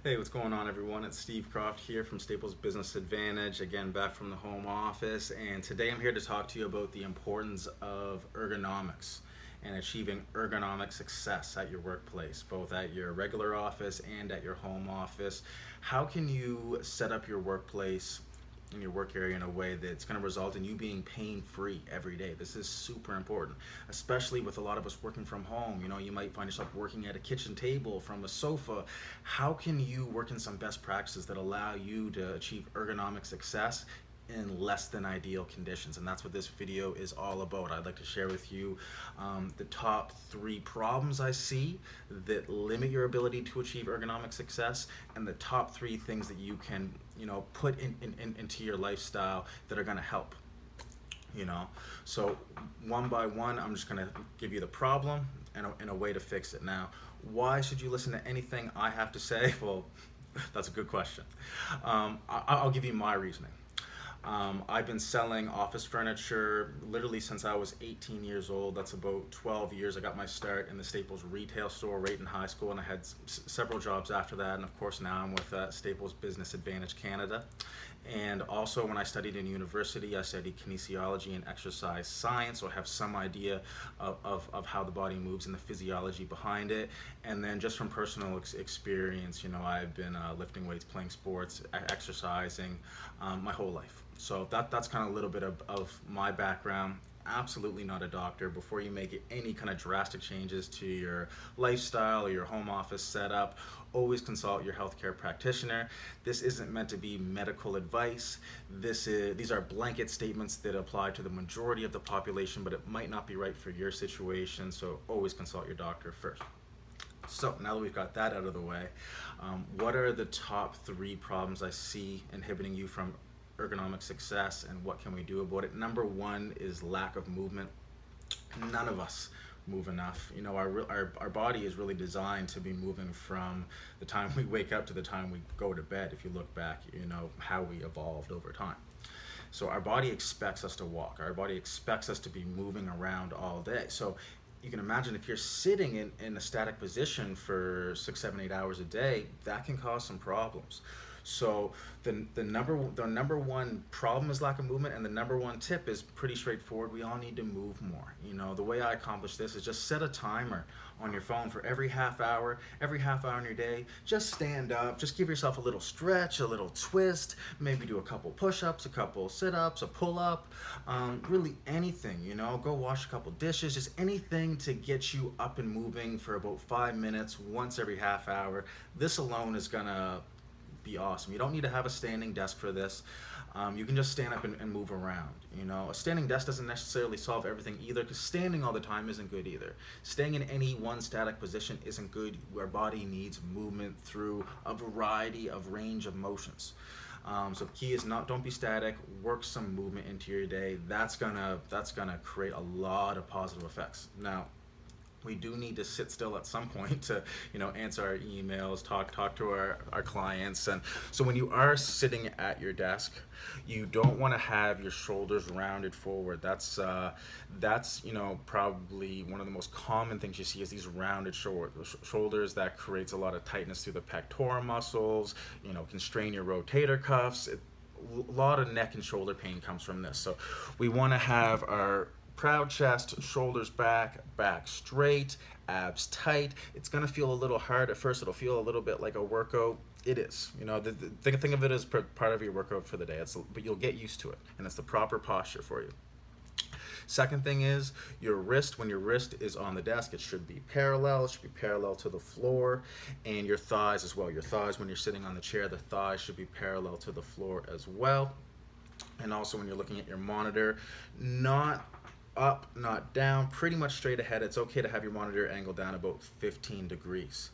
Hey, what's going on, everyone? It's Steve Croft here from Staples Business Advantage, again back from the home office, and today I'm here to talk to you about the importance of ergonomics and achieving ergonomic success at your workplace, both at your regular office and at your home office. How can you set up your workplace in your work area in a way that's going to result in you being pain free every day? This is super important, especially with a lot of us working from home. You might find yourself working at a kitchen table from a sofa. How can you work in some best practices that allow you to achieve ergonomic success in less than ideal conditions? And that's what this video is all about. I'd like to share with you the top 3 problems I see that limit your ability to achieve ergonomic success, and the top 3 things that you can put into your lifestyle that are going to help. So one by one, I'm just going to give you the problem and a way to fix it. Now, why should you listen to anything I have to say? Well, that's a good question. I'll give you my reasoning. I've been selling office furniture literally since I was 18 years old. That's about 12 years. I got my start in the Staples retail store right in high school, and I had several jobs after that. And of course, now I'm with Staples Business Advantage Canada. And also, when I studied in university, I studied kinesiology and exercise science, so I have some idea of how the body moves and the physiology behind it. And then just from personal experience, I've been lifting weights, playing sports, exercising my whole life. So that's kind of a little bit of my background. Absolutely not a doctor. Before you make any kind of drastic changes to your lifestyle or your home office setup, always consult your healthcare practitioner. This isn't meant to be medical advice. These are blanket statements that apply to the majority of the population, but it might not be right for your situation, so always consult your doctor first. So now that we've got that out of the way, what are the top 3 problems I see inhibiting you from ergonomic success, and what can we do about it? Number 1 is lack of movement. None of us move enough. Our body is really designed to be moving from the time we wake up to the time we go to bed. If you look back, how we evolved over time. So our body expects us to walk. Our body expects us to be moving around all day. So you can imagine if you're sitting in a static position for 6, 7, 8 hours a day, that can cause some problems. So the number 1 problem is lack of movement, and the number 1 tip is pretty straightforward. We all need to move more. The way I accomplish this is just set a timer on your phone for every half hour in your day. Just stand up, just give yourself a little stretch, a little twist, maybe do a couple push-ups, a couple sit-ups, a pull-up, really anything, go wash a couple dishes, just anything to get you up and moving for about 5 minutes once every half hour. This alone is gonna be awesome. You don't need to have a standing desk for this. You can just stand up and move around. A standing desk doesn't necessarily solve everything either, because standing all the time isn't good either. Staying in any one static position isn't good. Our body needs movement through a variety of range of motions. So the key is don't be static. Work some movement into your day. That's gonna create a lot of positive effects. Now, we do need to sit still at some point to answer our emails, talk to our clients. And so when you are sitting at your desk, you don't want to have your shoulders rounded forward. That's probably one of the most common things you see is these rounded shoulders. That creates a lot of tightness through the pectoral muscles, can strain your rotator cuffs. A lot of neck and shoulder pain comes from this. So we want to have our proud chest, shoulders back, back straight, abs tight. It's gonna feel a little hard at first. It'll feel a little bit like a workout. It is. Think of it as part of your workout for the day. But you'll get used to it, and it's the proper posture for you. Second thing is your wrist. When your wrist is on the desk, it should be parallel. It should be parallel to the floor, and your thighs as well. Your thighs, when you're sitting on the chair, the thighs should be parallel to the floor as well. And also when you're looking at your monitor, not up, not down, pretty much straight ahead. It's okay to have your monitor angled down about 15 degrees.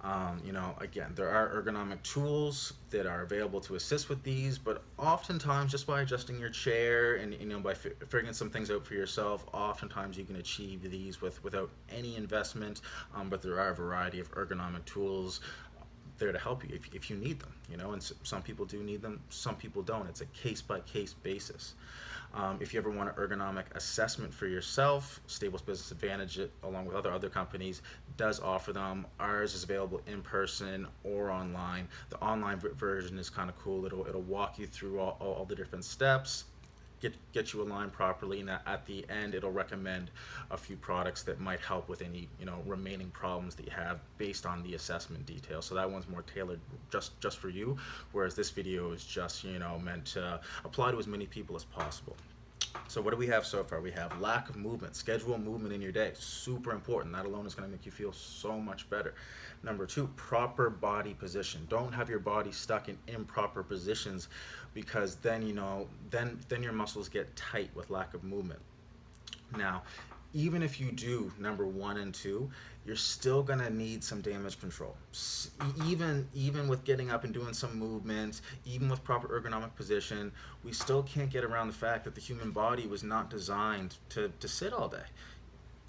Again, there are ergonomic tools that are available to assist with these, but oftentimes just by adjusting your chair and by figuring some things out for yourself, oftentimes you can achieve these without any investment. But there are a variety of ergonomic tools there to help you if you need them, and some people do need them, some people don't. It's a case-by-case basis. If you ever want an ergonomic assessment for yourself, Staples Business Advantage, along with other companies, does offer them. Ours is available in person or online. The online version is kind of cool. It'll walk you through all the different steps, get you aligned properly, and at the end it'll recommend a few products that might help with any remaining problems that you have based on the assessment details. So that one's more tailored just for you, whereas this video is just meant to apply to as many people as possible. So what do we have so far? We have lack of movement. Schedule movement in your day. Super important. That alone is going to make you feel so much better. Number 2, proper body position. Don't have your body stuck in improper positions, because then then your muscles get tight with lack of movement. Now, even if you do number 1 and 2, you're still gonna need some damage control. Even with getting up and doing some movement, even with proper ergonomic position, we still can't get around the fact that the human body was not designed to sit all day.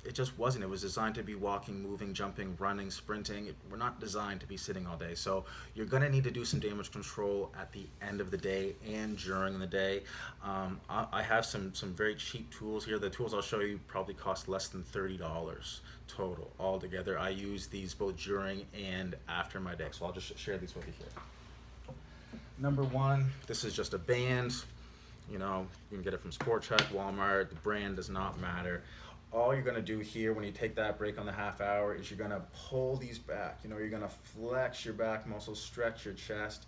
It just wasn't. It was designed to be walking, moving, jumping, running, sprinting. We're not designed to be sitting all day. So you're going to need to do some damage control at the end of the day and during the day. I have some very cheap tools here. The tools I'll show you probably cost less than $30 total altogether. I use these both during and after my day. So I'll just share these with you here. Number 1, this is just a band. You can get it from Sport Chek, Walmart. The brand does not matter. All you're going to do here when you take that break on the half hour is you're going to pull these back. You're going to flex your back muscles, stretch your chest.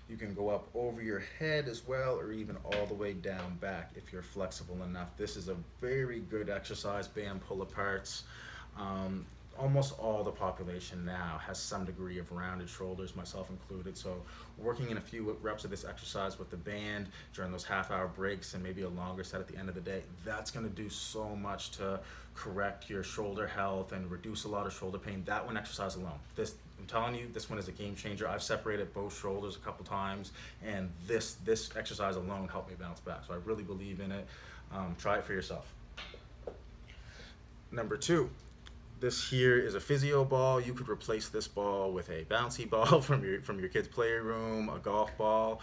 You can go up over your head as well, or even all the way down back if you're flexible enough. This is a very good exercise, band pull-aparts. Almost all the population now has some degree of rounded shoulders, myself included. So working in a few reps of this exercise with the band during those half-hour breaks and maybe a longer set at the end of the day, that's going to do so much to correct your shoulder health and reduce a lot of shoulder pain. That one exercise alone, I'm telling you, this one is a game changer. I've separated both shoulders a couple times, and this exercise alone helped me bounce back. So I really believe in it. Try it for yourself. Number 2. This here is a physio ball. You could replace this ball with a bouncy ball from your kid's playroom, a golf ball.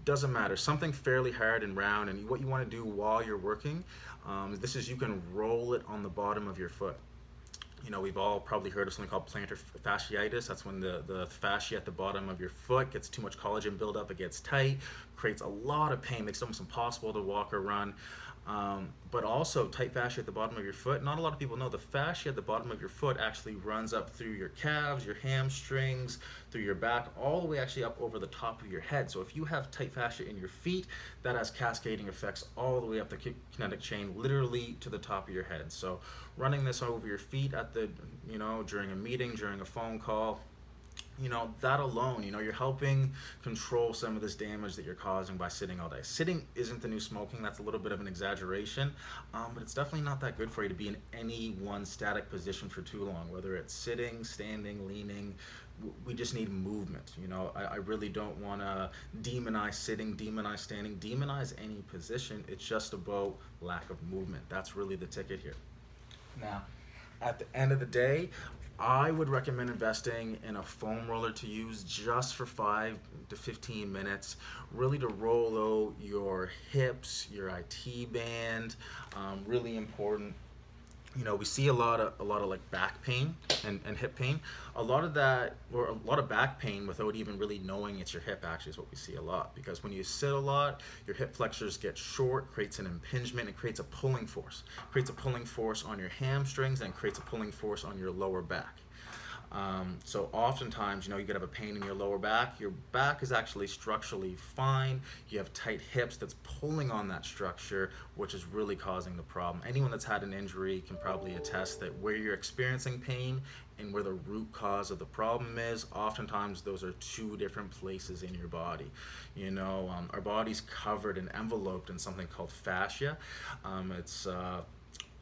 Doesn't matter. Something fairly hard and round. And what you want to do while you're working, you can roll it on the bottom of your foot. We've all probably heard of something called plantar fasciitis. That's when the fascia at the bottom of your foot gets too much collagen buildup. It gets tight, creates a lot of pain, makes it almost impossible to walk or run. But also tight fascia at the bottom of your foot. Not a lot of people know the fascia at the bottom of your foot actually runs up through your calves, your hamstrings, through your back, all the way actually up over the top of your head. So if you have tight fascia in your feet, that has cascading effects all the way up the kinetic chain, literally to the top of your head. So running this over your feet at during a meeting, during a phone call, that alone, you're helping control some of this damage that you're causing by sitting all day. Sitting isn't the new smoking. That's a little bit of an exaggeration, but it's definitely not that good for you to be in any one static position for too long, whether it's sitting, standing, leaning. We just need movement. I really don't want to demonize sitting, demonize standing, demonize any position. It's just about lack of movement. That's really the ticket here. Now, at the end of the day, I would recommend investing in a foam roller to use just for 5 to 15 minutes, really to roll out your hips, your IT band. Really important. We see a lot of like back pain and hip pain. A lot of that, or a lot of back pain without even really knowing it's your hip, actually is what we see a lot. Because when you sit a lot, your hip flexors get short, creates an impingement, and creates a pulling force. Creates a pulling force on your hamstrings and creates a pulling force on your lower back. So oftentimes, you could have a pain in your lower back. Your back is actually structurally fine. You have tight hips that's pulling on that structure, which is really causing the problem. Anyone that's had an injury can probably attest that where you're experiencing pain and where the root cause of the problem is, oftentimes those are 2 different places in your body. Our body's covered and enveloped in something called fascia. It's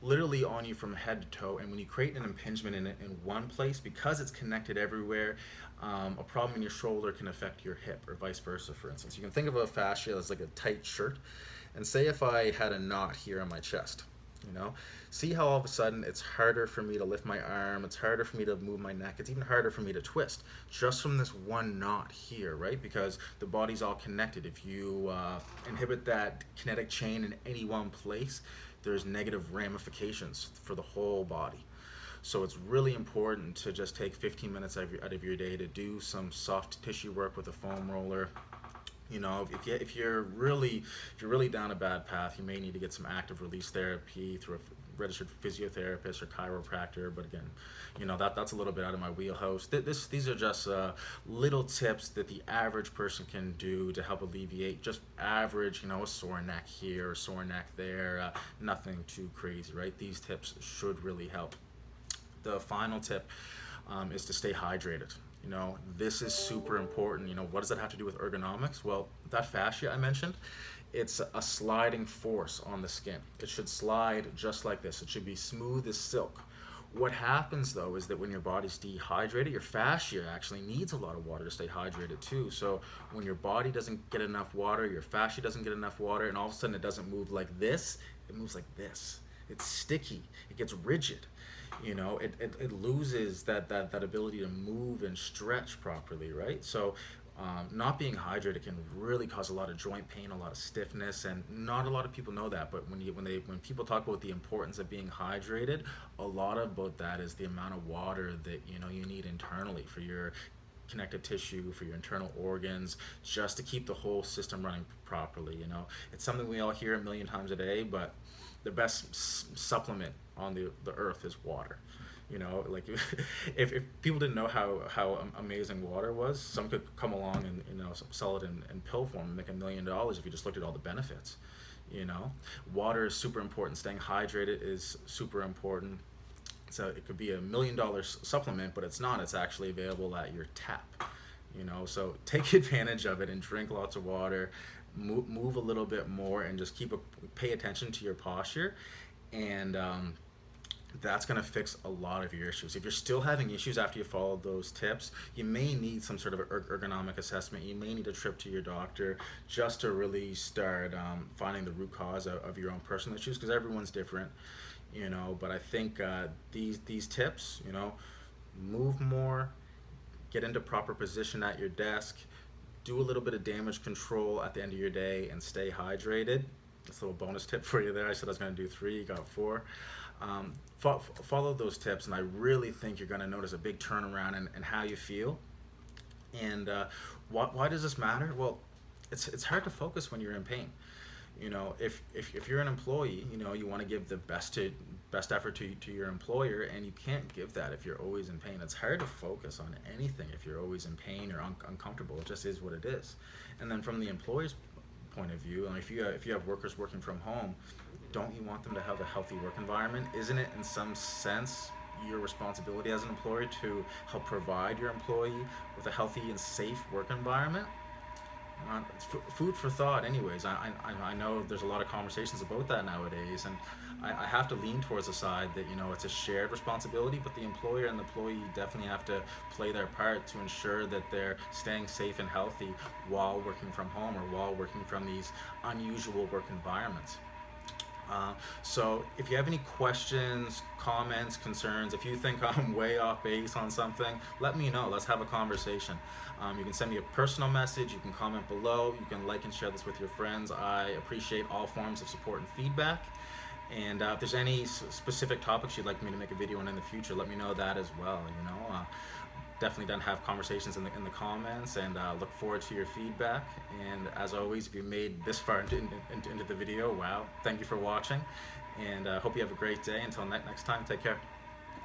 literally on you from head to toe, and when you create an impingement in one place, because it's connected everywhere, a problem in your shoulder can affect your hip, or vice versa. For instance, you can think of a fascia as like a tight shirt, and say if I had a knot here on my chest, You know, see how all of a sudden it's harder for me to lift my arm, it's harder for me to move my neck, it's even harder for me to twist just from this one knot here, right? Because the body's all connected. If you inhibit that kinetic chain in any one place, there's negative ramifications for the whole body. So it's really important to just take 15 minutes out of your day to do some soft tissue work with a foam roller. You know, if you're really down a bad path, you may need to get some active release therapy through a registered physiotherapist or chiropractor. But again, you know, that's a little bit out of my wheelhouse. These are just little tips that the average person can do to help alleviate just average, you know, a sore neck here or sore neck there. Nothing too crazy, right? These tips should really help. The final tip is to stay hydrated. You know, this is super important. You know, what does that have to do with ergonomics? Well, that fascia I mentioned, it's a sliding force on the skin. It should slide just like this. It should be smooth as silk. What happens though is that when your body's dehydrated, your fascia actually needs a lot of water to stay hydrated too. So when your body doesn't get enough water, your fascia doesn't get enough water, and all of a sudden it doesn't move like this, it moves like this. It's sticky, it gets rigid. You know, it loses that ability to move and stretch properly, right? So not being hydrated can really cause a lot of joint pain, a lot of stiffness, and not a lot of people know that. But when people talk about the importance of being hydrated, a lot about that is the amount of water that you need internally for your connective tissue, for your internal organs, just to keep the whole system running properly. You know, it's something we all hear a million times a day, but the best supplement on the earth is water. You know, like if people didn't know how amazing water was, some could come along and sell it in pill form and make $1 million if you just looked at all the benefits. You know, water is super important. Staying hydrated is super important. So it could be $1 million supplement, but it's not. It's actually available at your tap. You know, so take advantage of it and drink lots of water. Move a little bit more and just pay attention to your posture, and that's going to fix a lot of your issues. If you're still having issues after you follow those tips, you may need some sort of ergonomic assessment. You may need a trip to your doctor just to really start finding the root cause of your own personal issues, because everyone's different. You know, but I think these tips, you know, move more, get into proper position at your desk, do a little bit of damage control at the end of your day, and stay hydrated. That's a little bonus tip for you there. I said I was going to do 3, you got 4. Follow those tips, and I really think you're going to notice a big turnaround in how you feel. And why does this matter? Well, it's hard to focus when you're in pain. You know, if you're an employee, you know, you want to give the best effort to your employer, and you can't give that if you're always in pain. It's hard to focus on anything if you're always in pain or uncomfortable. It just is what it is. And then from the employer's point of view, and if you have workers working from home, don't you want them to have a healthy work environment? Isn't it in some sense your responsibility as an employer to help provide your employee with a healthy and safe work environment? It's food for thought anyways. I know there's a lot of conversations about that nowadays, and I have to lean towards the side that, you know, it's a shared responsibility, but the employer and the employee definitely have to play their part to ensure that they're staying safe and healthy while working from home or while working from these unusual work environments. So if you have any questions, comments, concerns, if you think I'm way off base on something, let me know. Let's have a conversation. You can send me a personal message, you can comment below, you can like and share this with your friends. I appreciate all forms of support and feedback. And if there's any specific topics you'd like me to make a video on in the future, let me know that as well. You know, definitely done have conversations in the comments, and look forward to your feedback. And as always, if you made this far into the video, wow, thank you for watching, and hope you have a great day. Until next time, take care.